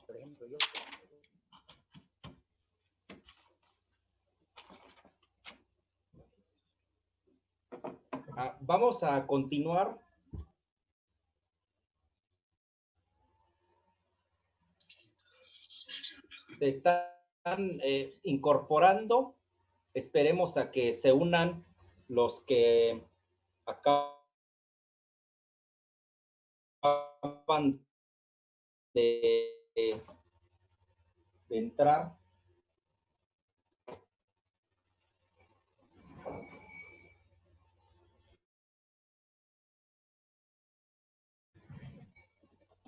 Por ejemplo, yo... Vamos a continuar. Se están incorporando. Esperemos a que se unan los que acaban de entrar.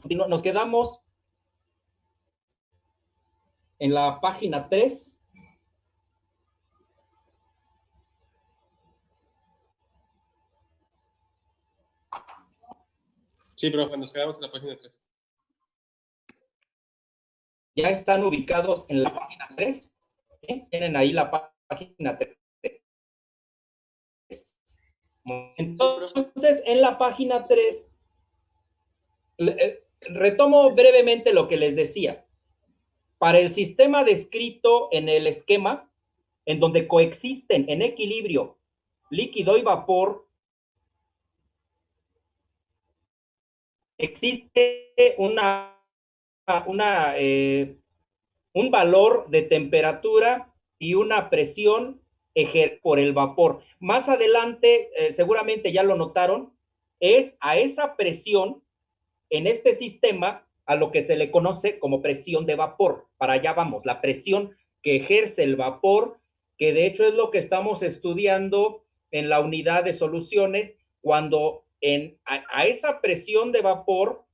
Nos quedamos en la página 3. Sí, profe, nos quedamos en la página 3. Ya están ubicados en la página 3. Tienen ahí la página 3. Entonces, en la página 3, retomo brevemente lo que les decía. Para el sistema descrito en el esquema, en donde coexisten en equilibrio líquido y vapor, existe un valor de temperatura y una presión por el vapor. Más adelante, seguramente ya lo notaron, es a esa presión en este sistema a lo que se le conoce como presión de vapor. Para allá vamos, la presión que ejerce el vapor, que de hecho es lo que estamos estudiando en la unidad de soluciones, cuando a esa presión de vapor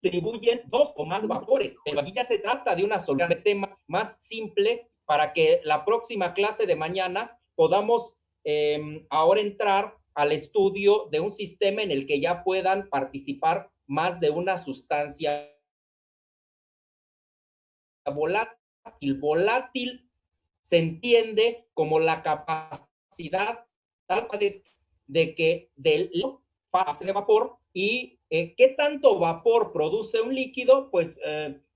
contribuyen dos o más vapores, pero aquí ya se trata de una solución de tema más simple para que la próxima clase de mañana podamos ahora entrar al estudio de un sistema en el que ya puedan participar más de una sustancia volátil. Volátil se entiende como la capacidad de que del fase de vapor y qué tanto vapor produce un líquido, pues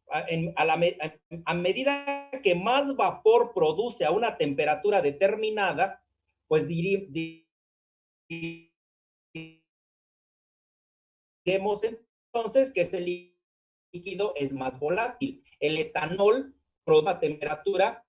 a medida que más vapor produce a una temperatura determinada, pues diremos entonces que ese líquido es más volátil. El etanol produce a temperatura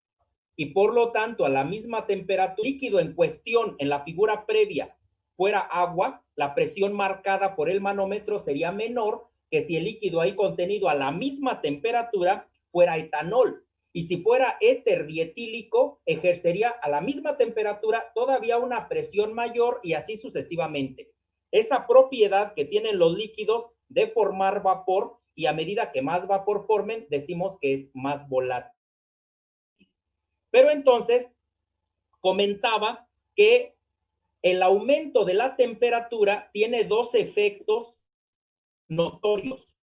y por lo tanto a la misma temperatura líquido en cuestión en la figura previa fuera agua, la presión marcada por el manómetro sería menor que si el líquido ahí contenido a la misma temperatura fuera etanol. Y si fuera éter dietílico, ejercería a la misma temperatura todavía una presión mayor y así sucesivamente. Esa propiedad que tienen los líquidos de formar vapor y a medida que más vapor formen, decimos que es más volátil. Pero entonces comentaba que el aumento de la temperatura tiene dos efectos notorios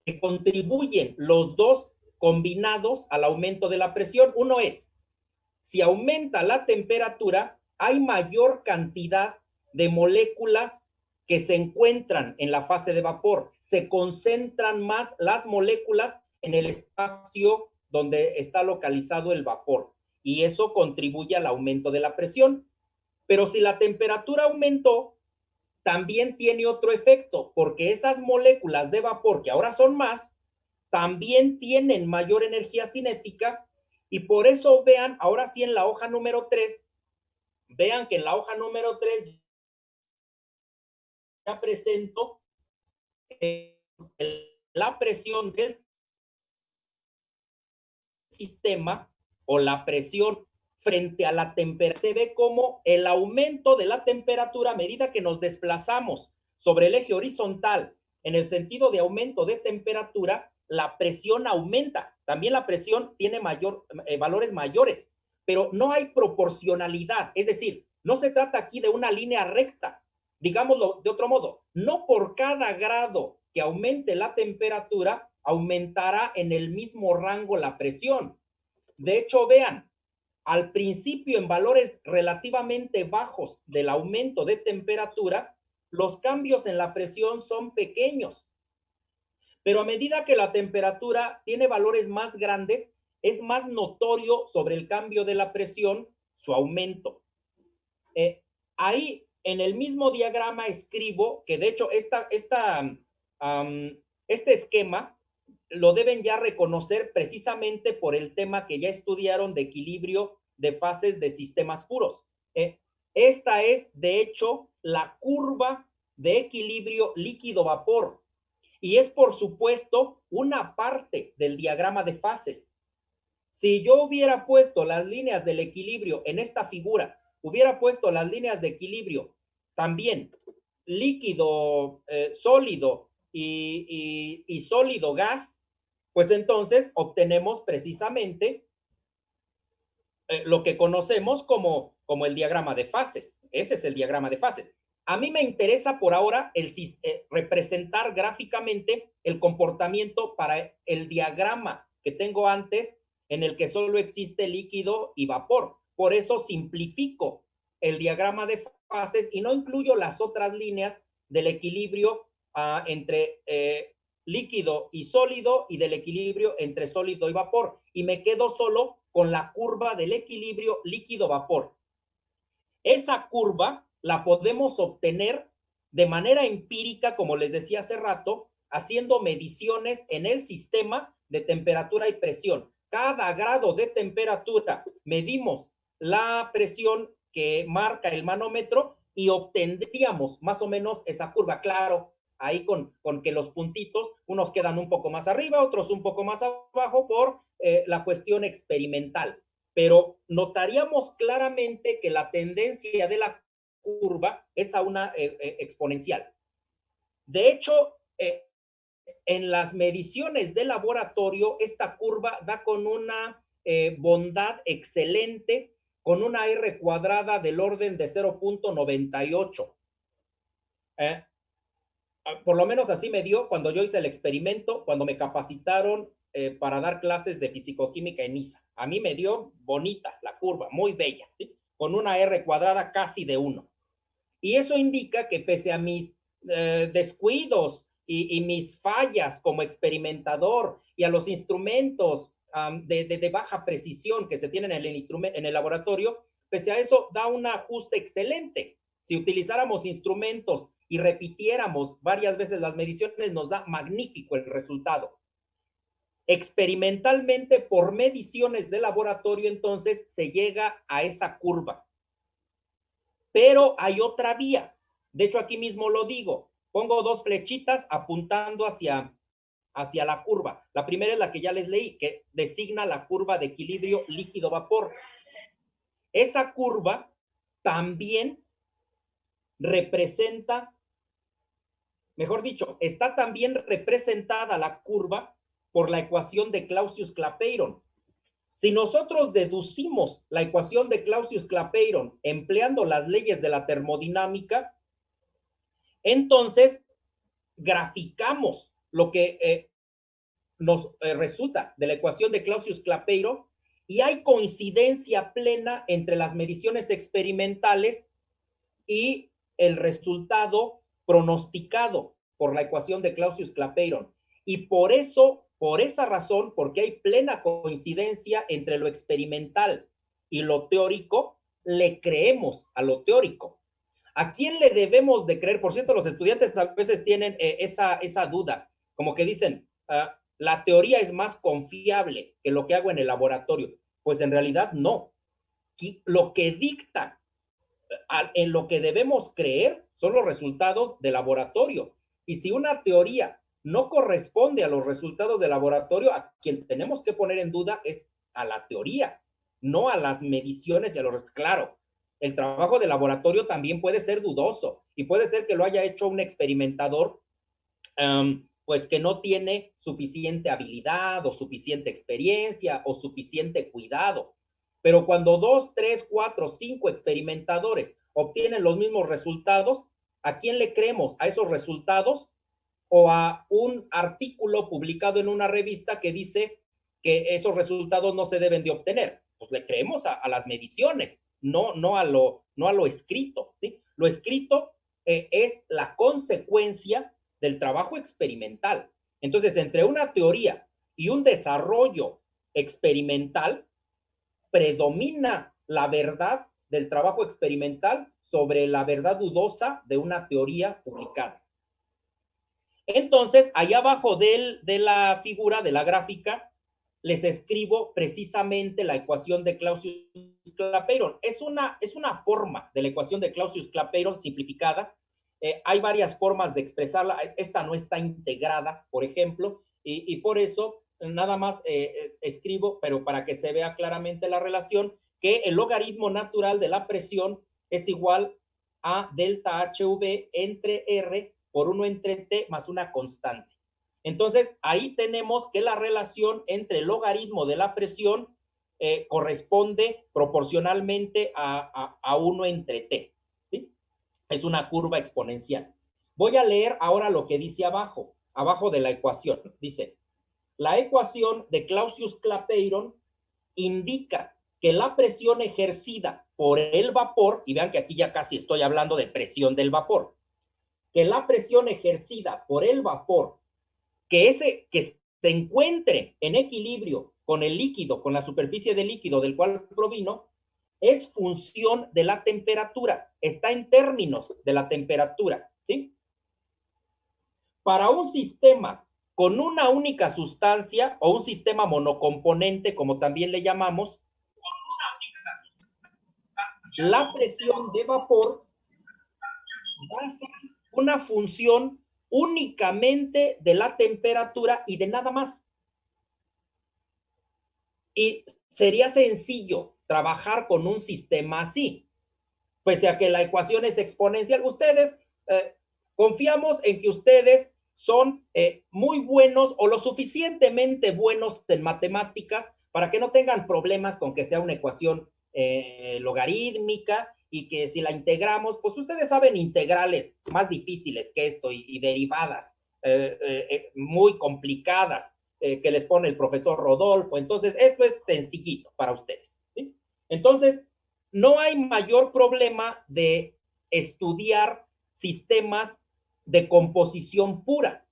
que contribuyen los dos combinados al aumento de la presión. Uno es, si aumenta la temperatura, hay mayor cantidad de moléculas que se encuentran en la fase de vapor. Se concentran más las moléculas en el espacio donde está localizado el vapor y eso contribuye al aumento de la presión. Pero si la temperatura aumentó, también tiene otro efecto, porque esas moléculas de vapor, que ahora son más, también tienen mayor energía cinética y por eso vean, ahora sí en la hoja número 3, vean que en la hoja número 3 ya presento la presión del sistema o la presión frente a la temperatura. Se ve como el aumento de la temperatura a medida que nos desplazamos sobre el eje horizontal en el sentido de aumento de temperatura, la presión aumenta. También la presión tiene valores mayores, pero no hay proporcionalidad. Es decir, no se trata aquí de una línea recta. Digámoslo de otro modo, no por cada grado que aumente la temperatura, aumentará en el mismo rango la presión. De hecho, vean, al principio en valores relativamente bajos del aumento de temperatura, los cambios en la presión son pequeños. Pero a medida que la temperatura tiene valores más grandes, es más notorio sobre el cambio de la presión su aumento. Ahí en el mismo diagrama escribo que de hecho este esquema lo deben ya reconocer precisamente por el tema que ya estudiaron de equilibrio de fases de sistemas puros. Esta es, de hecho, la curva de equilibrio líquido-vapor y es, por supuesto, una parte del diagrama de fases. Si yo hubiera puesto las líneas del equilibrio en esta figura, hubiera puesto las líneas de equilibrio también líquido, sólido y sólido gas, pues entonces obtenemos precisamente lo que conocemos como el diagrama de fases. Ese es el diagrama de fases. A mí me interesa por ahora representar gráficamente el comportamiento para el diagrama que tengo antes, en el que solo existe líquido y vapor. Por eso simplifico el diagrama de fases y no incluyo las otras líneas del equilibrio entre líquido y sólido y del equilibrio entre sólido y vapor. Y me quedo solo con la curva del equilibrio líquido-vapor. Esa curva la podemos obtener de manera empírica, como les decía hace rato, haciendo mediciones en el sistema de temperatura y presión. Cada grado de temperatura medimos la presión que marca el manómetro y obtendríamos más o menos esa curva. Claro, ahí con que los puntitos, unos quedan un poco más arriba, otros un poco más abajo por la cuestión experimental. Pero notaríamos claramente que la tendencia de la curva es a una exponencial. De hecho, en las mediciones de laboratorio, esta curva da con una bondad excelente, con una R cuadrada del orden de 0.98. Por lo menos así me dio cuando yo hice el experimento, cuando me capacitaron para dar clases de fisicoquímica en ISA. A mí me dio bonita la curva, muy bella, ¿sí? Con una R cuadrada casi de 1. Y eso indica que pese a mis descuidos y mis fallas como experimentador y a los instrumentos de baja precisión que se tienen en el laboratorio, pese a eso da un ajuste excelente. Si utilizáramos instrumentos y repitiéramos varias veces las mediciones, nos da magnífico el resultado. Experimentalmente, por mediciones de laboratorio, entonces se llega a esa curva. Pero hay otra vía. De hecho, aquí mismo lo digo. Pongo dos flechitas apuntando hacia la curva. La primera es la que ya les leí, que designa la curva de equilibrio líquido-vapor. Esa curva también representa, mejor dicho, está también representada la curva por la ecuación de Clausius-Clapeyron. Si nosotros deducimos la ecuación de Clausius-Clapeyron empleando las leyes de la termodinámica, entonces graficamos lo que nos resulta de la ecuación de Clausius-Clapeyron y hay coincidencia plena entre las mediciones experimentales y el resultado pronosticado por la ecuación de Clausius-Clapeyron. Y por esa razón, porque hay plena coincidencia entre lo experimental y lo teórico, le creemos a lo teórico. ¿A quién le debemos de creer? Por cierto, los estudiantes a veces tienen esa duda, como que dicen, la teoría es más confiable que lo que hago en el laboratorio. Pues en realidad no. Lo que dicta en lo que debemos creer son los resultados de laboratorio. Y si una teoría no corresponde a los resultados de laboratorio, a quien tenemos que poner en duda es a la teoría, no a las mediciones y a los... Claro, el trabajo de laboratorio también puede ser dudoso y puede ser que lo haya hecho un experimentador pues que no tiene suficiente habilidad o suficiente experiencia o suficiente cuidado. Pero cuando 2, 3, 4, 5 experimentadores obtienen los mismos resultados, ¿a quién le creemos? ¿A esos resultados o a un artículo publicado en una revista que dice que esos resultados no se deben de obtener? pues le creemos a las mediciones, no a lo escrito, ¿sí? Lo escrito es la consecuencia del trabajo experimental. Entonces, entre una teoría y un desarrollo experimental, predomina la verdad del trabajo experimental sobre la verdad dudosa de una teoría publicada. Entonces, ahí abajo de la figura, de la gráfica, les escribo precisamente la ecuación de Clausius-Clapeyron. Es una forma de la ecuación de Clausius-Clapeyron simplificada. Hay varias formas de expresarla. Esta no está integrada, por ejemplo, y por eso nada más escribo, pero para que se vea claramente la relación, que el logaritmo natural de la presión es igual a delta HV entre R por 1 entre T más una constante. Entonces, ahí tenemos que la relación entre el logaritmo de la presión corresponde proporcionalmente a 1 entre T, ¿sí? Es una curva exponencial. Voy a leer ahora lo que dice abajo de la ecuación. Dice, la ecuación de Clausius-Clapeyron indica que la presión ejercida por el vapor, y vean que aquí ya casi estoy hablando de presión del vapor, que la presión ejercida por el vapor, que se encuentre en equilibrio con el líquido, con la superficie del líquido del cual provino, es función de la temperatura, está en términos de la temperatura, ¿sí? Para un sistema con una única sustancia o un sistema monocomponente, como también le llamamos, la presión de vapor va a ser una función únicamente de la temperatura y de nada más. Y sería sencillo trabajar con un sistema así, pese a que la ecuación es exponencial. Ustedes, confiamos en que ustedes son muy buenos o lo suficientemente buenos en matemáticas para que no tengan problemas con que sea una ecuación logarítmica y que si la integramos, pues ustedes saben integrales más difíciles que esto y derivadas muy complicadas que les pone el profesor Rodolfo. Entonces, esto es sencillito para ustedes, ¿sí? Entonces, no hay mayor problema de estudiar sistemas de composición pura,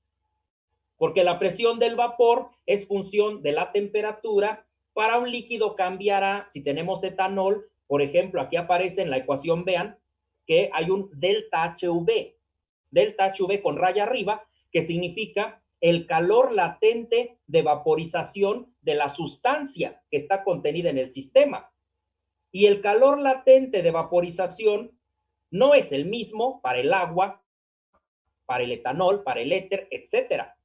porque la presión del vapor es función de la temperatura. Para un líquido cambiará, si tenemos etanol, por ejemplo, aquí aparece en la ecuación, vean, que hay un delta HV con raya arriba, que significa el calor latente de vaporización de la sustancia que está contenida en el sistema. Y el calor latente de vaporización no es el mismo para el agua, para el etanol, para el éter, etcétera.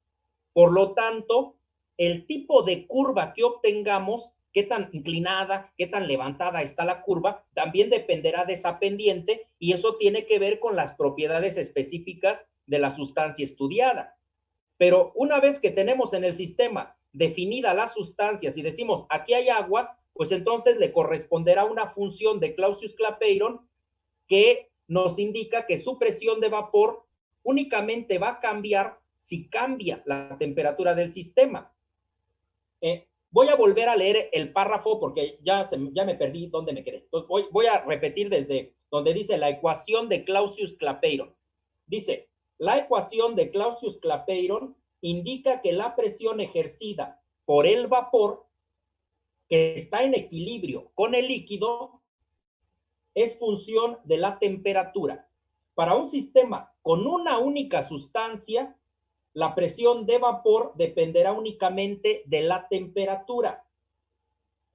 Por lo tanto, el tipo de curva que obtengamos, qué tan inclinada, qué tan levantada está la curva, también dependerá de esa pendiente y eso tiene que ver con las propiedades específicas de la sustancia estudiada. Pero una vez que tenemos en el sistema definida las sustancias y decimos aquí hay agua, pues entonces le corresponderá una función de Clausius-Clapeyron que nos indica que su presión de vapor únicamente va a cambiar si cambia la temperatura del sistema. Voy a volver a leer el párrafo porque ya me perdí dónde me quedé. Entonces voy a repetir desde donde dice la ecuación de Clausius-Clapeyron. Dice, la ecuación de Clausius-Clapeyron indica que la presión ejercida por el vapor que está en equilibrio con el líquido es función de la temperatura. Para un sistema con una única sustancia, la presión de vapor dependerá únicamente de la temperatura.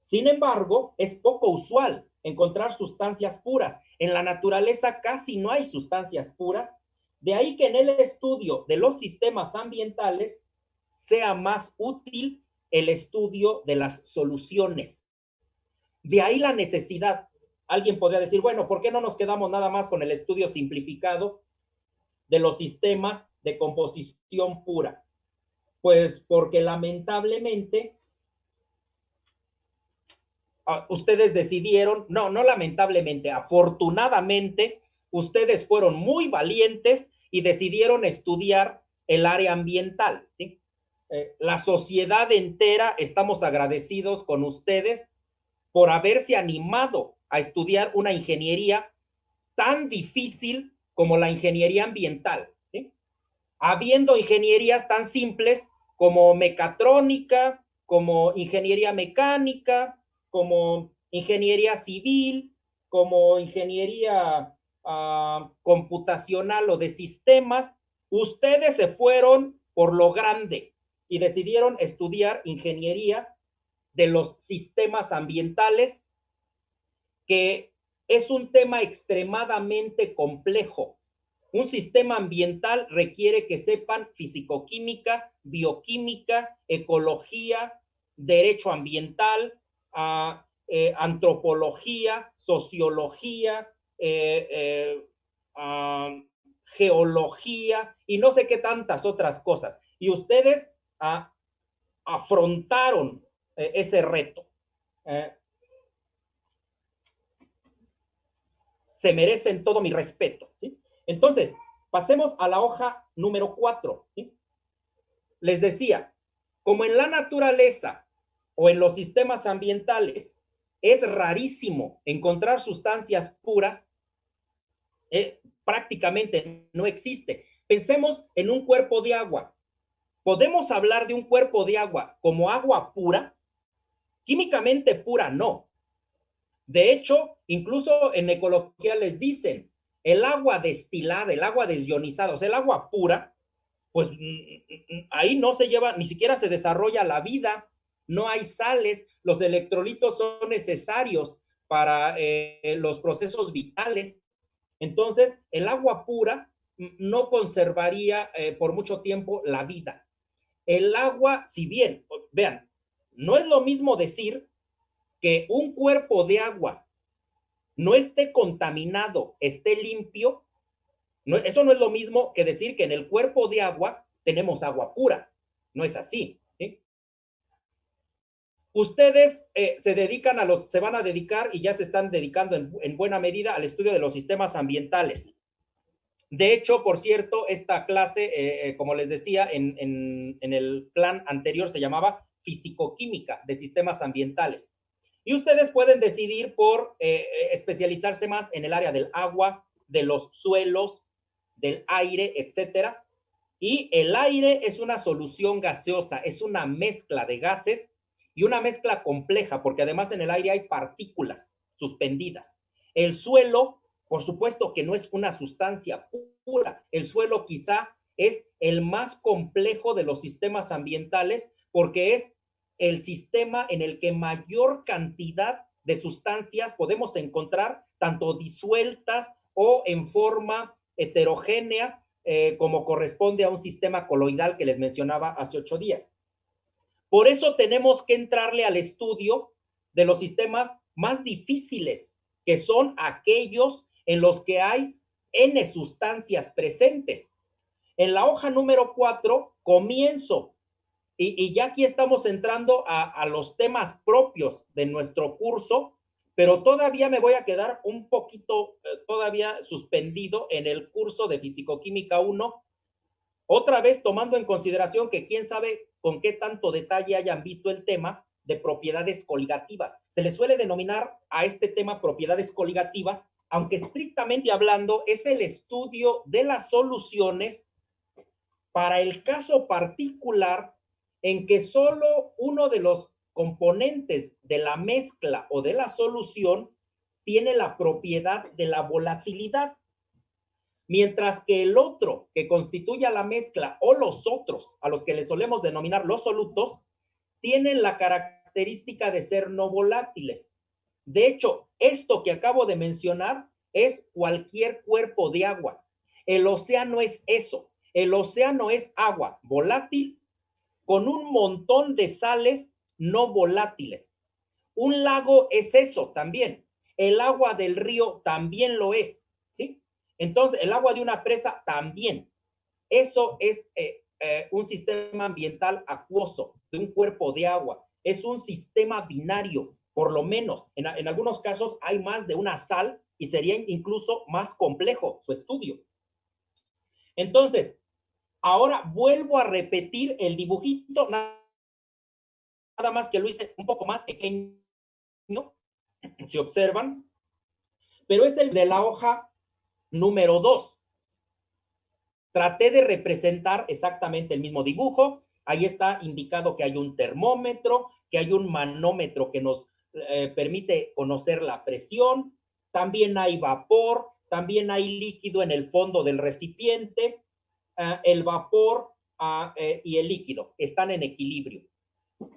Sin embargo, es poco usual encontrar sustancias puras. En la naturaleza casi no hay sustancias puras. De ahí que en el estudio de los sistemas ambientales sea más útil el estudio de las soluciones. De ahí la necesidad. Alguien podría decir, bueno, ¿por qué no nos quedamos nada más con el estudio simplificado de los sistemas de composición pura? Pues porque lamentablemente ustedes decidieron, no lamentablemente, afortunadamente, ustedes fueron muy valientes y decidieron estudiar el área ambiental, ¿sí? La sociedad entera estamos agradecidos con ustedes por haberse animado a estudiar una ingeniería tan difícil como la ingeniería ambiental, ¿sí? Habiendo ingenierías tan simples como mecatrónica, como ingeniería mecánica, como ingeniería civil, como ingeniería computacional o de sistemas. Ustedes se fueron por lo grande y decidieron estudiar ingeniería de los sistemas ambientales, que es un tema extremadamente complejo. Un sistema ambiental requiere que sepan fisicoquímica, bioquímica, ecología, derecho ambiental, antropología, sociología, geología y no sé qué tantas otras cosas. Y ustedes afrontaron ese reto. Se merecen todo mi respeto, ¿sí? Entonces, pasemos a la hoja número 4, ¿sí? Les decía, como en la naturaleza o en los sistemas ambientales es rarísimo encontrar sustancias puras, prácticamente no existe. Pensemos en un cuerpo de agua. ¿Podemos hablar de un cuerpo de agua como agua pura? Químicamente pura, no. De hecho, incluso en ecología les dicen, el agua destilada, el agua desionizada, o sea, el agua pura, pues ahí no se lleva, ni siquiera se desarrolla la vida, no hay sales, los electrolitos son necesarios para los procesos vitales. Entonces, el agua pura no conservaría por mucho tiempo la vida. El agua, si bien, vean, no es lo mismo decir que un cuerpo de agua no esté contaminado, esté limpio, no, eso no es lo mismo que decir que en el cuerpo de agua tenemos agua pura. No es así, ¿sí? Ustedes se van a dedicar y ya se están dedicando en buena medida al estudio de los sistemas ambientales. De hecho, por cierto, esta clase, como les decía, en el plan anterior se llamaba fisicoquímica de sistemas ambientales. Y ustedes pueden decidir por especializarse más en el área del agua, de los suelos, del aire, etcétera. Y el aire es una solución gaseosa, es una mezcla de gases y una mezcla compleja, porque además en el aire hay partículas suspendidas. El suelo, por supuesto que no es una sustancia pura. El suelo quizá es el más complejo de los sistemas ambientales porque es el sistema en el que mayor cantidad de sustancias podemos encontrar, tanto disueltas o en forma heterogénea, como corresponde a un sistema coloidal que les mencionaba hace 8 días. Por eso tenemos que entrarle al estudio de los sistemas más difíciles, que son aquellos en los que hay N sustancias presentes. En la hoja número 4 comienzo, y ya aquí estamos entrando a los temas propios de nuestro curso, pero todavía me voy a quedar un poquito todavía suspendido en el curso de Fisicoquímica 1, otra vez tomando en consideración que quién sabe con qué tanto detalle hayan visto el tema de propiedades coligativas. Se le suele denominar a este tema propiedades coligativas, aunque estrictamente hablando es el estudio de las soluciones para el caso particular en que solo uno de los componentes de la mezcla o de la solución tiene la propiedad de la volatilidad, mientras que el otro que constituye la mezcla o los otros, a los que le solemos denominar los solutos, tienen la característica de ser no volátiles. De hecho, esto que acabo de mencionar es cualquier cuerpo de agua. El océano es eso. El océano es agua volátil con un montón de sales no volátiles. Un lago es eso también. El agua del río también lo es, ¿sí? Entonces, el agua de una presa también. Eso es un sistema ambiental acuoso de un cuerpo de agua. Es un sistema binario, por lo menos. En algunos casos hay más de una sal y sería incluso más complejo su estudio. Entonces, ahora vuelvo a repetir el dibujito, nada más que lo hice un poco más pequeño si observan, pero es el de la hoja número 2. Traté de representar exactamente el mismo dibujo. Ahí está indicado que hay un termómetro, que hay un manómetro que nos permite conocer la presión. También hay vapor, también hay líquido en el fondo del recipiente. El vapor y el líquido están en equilibrio.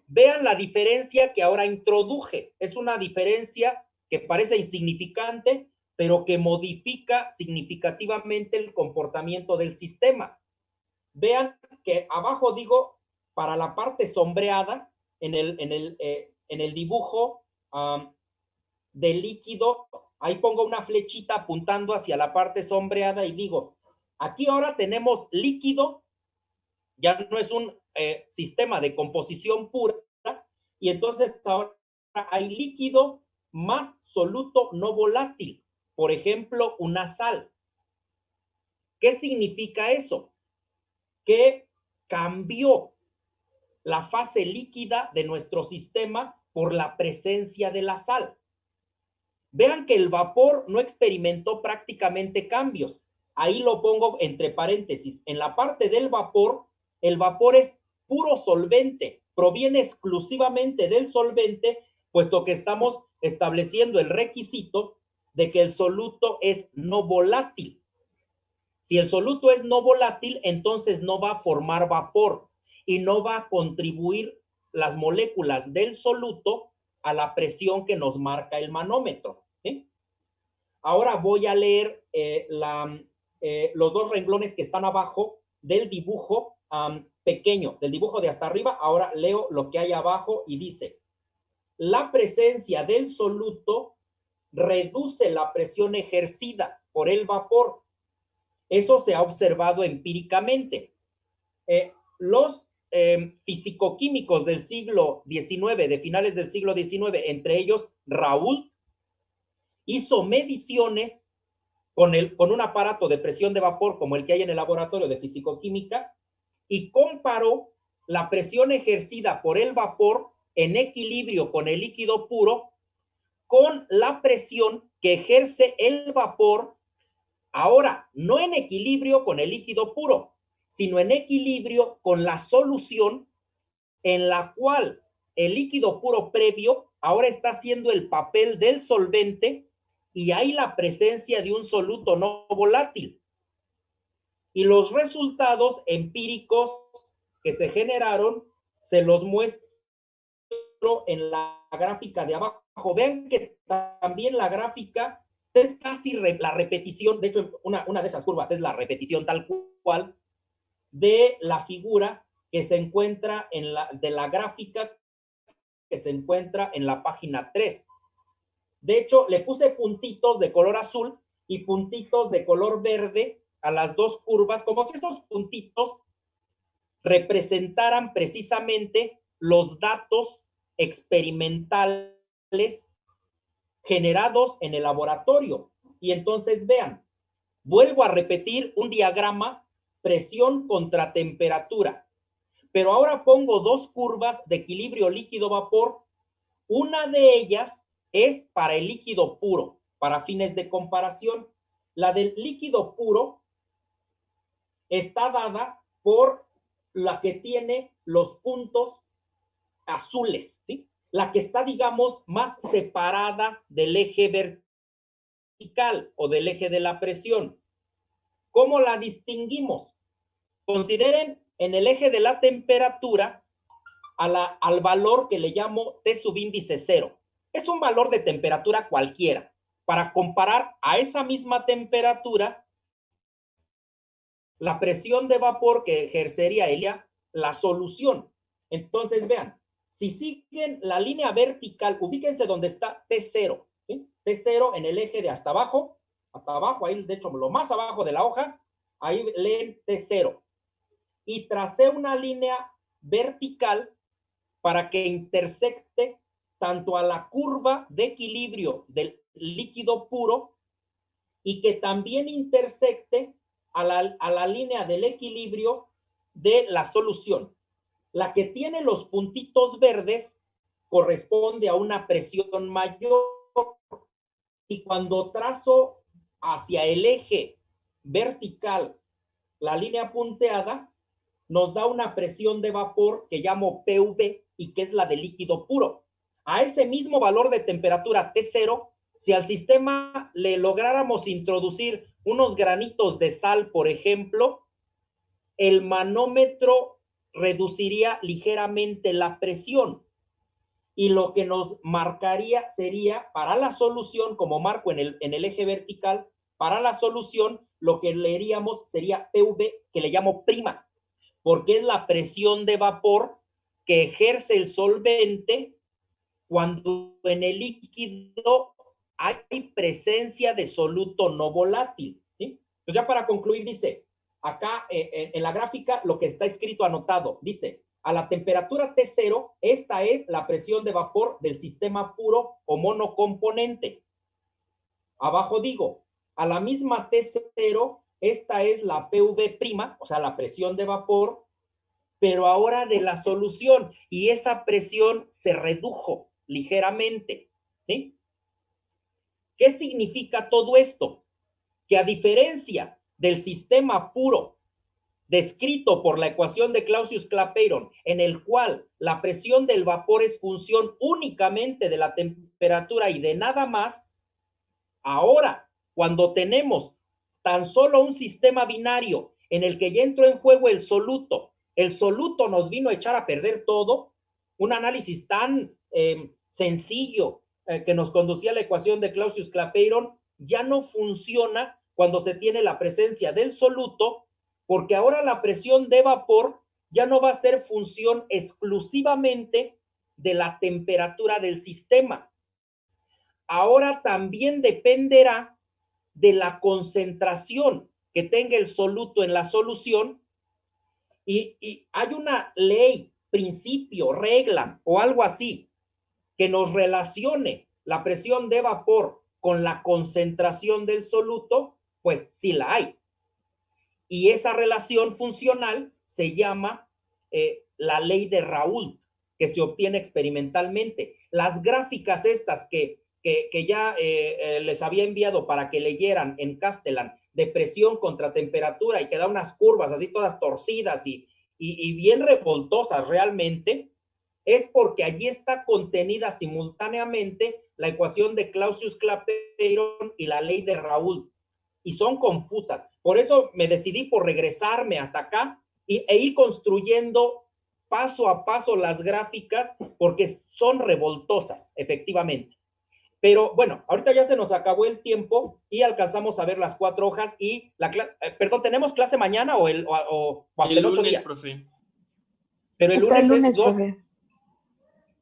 Vean la diferencia que ahora introduje. Es una diferencia que parece insignificante, pero que modifica significativamente el comportamiento del sistema. Vean que abajo digo, para la parte sombreada, en el dibujo del líquido, ahí pongo una flechita apuntando hacia la parte sombreada y digo, aquí ahora tenemos líquido, ya no es un sistema de composición pura, y entonces ahora hay líquido más soluto no volátil, por ejemplo, una sal. ¿Qué significa eso? Que cambió la fase líquida de nuestro sistema por la presencia de la sal. Vean que el vapor no experimentó prácticamente cambios. Ahí lo pongo entre paréntesis. En la parte del vapor, el vapor es puro solvente, proviene exclusivamente del solvente, puesto que estamos estableciendo el requisito de que el soluto es no volátil. Si el soluto es no volátil, entonces no va a formar vapor y no va a contribuir las moléculas del soluto a la presión que nos marca el manómetro. ¿Sí? Ahora voy a leer los dos renglones que están abajo del dibujo pequeño, del dibujo de hasta arriba. Ahora leo lo que hay abajo y dice, la presencia del soluto reduce la presión ejercida por el vapor. Eso se ha observado empíricamente. Los fisicoquímicos del siglo XIX, de finales del siglo XIX, entre ellos Raoult, hizo mediciones con un aparato de presión de vapor como el que hay en el laboratorio de fisicoquímica y comparó la presión ejercida por el vapor en equilibrio con el líquido puro con la presión que ejerce el vapor ahora no en equilibrio con el líquido puro, sino en equilibrio con la solución en la cual el líquido puro previo ahora está haciendo el papel del solvente y hay la presencia de un soluto no volátil. Y los resultados empíricos que se generaron se los muestro en la gráfica de abajo. Vean que también la gráfica es casi la repetición, de hecho una de esas curvas es la repetición tal cual de la figura que se encuentra de la gráfica que se encuentra en la página 3. De hecho, le puse puntitos de color azul y puntitos de color verde a las dos curvas, como si esos puntitos representaran precisamente los datos experimentales generados en el laboratorio. Y entonces vean, vuelvo a repetir un diagrama presión contra temperatura, pero ahora pongo dos curvas de equilibrio líquido-vapor. Una de ellas es para el líquido puro, para fines de comparación. La del líquido puro está dada por la que tiene los puntos azules, ¿sí? La que está, digamos, más separada del eje vertical o del eje de la presión. ¿Cómo la distinguimos? Consideren en el eje de la temperatura al valor que le llamo T subíndice 0. Es un valor de temperatura cualquiera para comparar a esa misma temperatura la presión de vapor que ejercería ella la solución. Entonces, vean, si siguen la línea vertical, ubíquense donde está T0, ¿sí? T0 en el eje de hasta abajo, ahí de hecho lo más abajo de la hoja, ahí leen T0. Y tracé una línea vertical para que intersecte tanto a la curva de equilibrio del líquido puro y que también intersecte a la línea del equilibrio de la solución. La que tiene los puntitos verdes corresponde a una presión mayor y cuando trazo hacia el eje vertical la línea punteada, nos da una presión de vapor que llamo PV y que es la de líquido puro. A ese mismo valor de temperatura T0, si al sistema le lográramos introducir unos granitos de sal, por ejemplo, el manómetro reduciría ligeramente la presión y lo que nos marcaría sería para la solución, como marco en el eje vertical, para la solución lo que leeríamos sería PV, que le llamo prima, porque es la presión de vapor que ejerce el solvente cuando en el líquido hay presencia de soluto no volátil, ¿sí? Pues ya para concluir dice, acá en la gráfica lo que está escrito anotado, dice, a la temperatura T0, esta es la presión de vapor del sistema puro o monocomponente. Abajo digo, a la misma T0, esta es la PV', o sea, la presión de vapor, pero ahora de la solución, y esa presión se redujo ligeramente, ¿sí? ¿Qué significa todo esto? Que a diferencia del sistema puro descrito por la ecuación de Clausius-Clapeyron, en el cual la presión del vapor es función únicamente de la temperatura y de nada más, ahora, cuando tenemos tan solo un sistema binario en el que ya entró en juego el soluto nos vino a echar a perder todo, un análisis tan sencillo que nos conducía a la ecuación de Clausius-Clapeyron, ya no funciona cuando se tiene la presencia del soluto, porque ahora la presión de vapor ya no va a ser función exclusivamente de la temperatura del sistema. Ahora también dependerá de la concentración que tenga el soluto en la solución y hay una ley, principio, regla o algo así que nos relacione la presión de vapor con la concentración del soluto, pues sí la hay. Y esa relación funcional se llama la ley de Raoult, que se obtiene experimentalmente. Las gráficas estas que ya les había enviado para que leyeran en Castellan, de presión contra temperatura, y que da unas curvas así todas torcidas y bien revoltosas realmente, es porque allí está contenida simultáneamente la ecuación de Clausius-Clapeyron y la ley de Raoult, y son confusas. Por eso me decidí por regresarme hasta acá e ir construyendo paso a paso las gráficas, porque son revoltosas, efectivamente. Pero bueno, ahorita ya se nos acabó el tiempo y alcanzamos a ver las 4 hojas y perdón, ¿tenemos clase mañana o hasta el en 8 lunes, días? profe. Pero el Hasta lunes, el lunes, profe.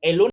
El lunes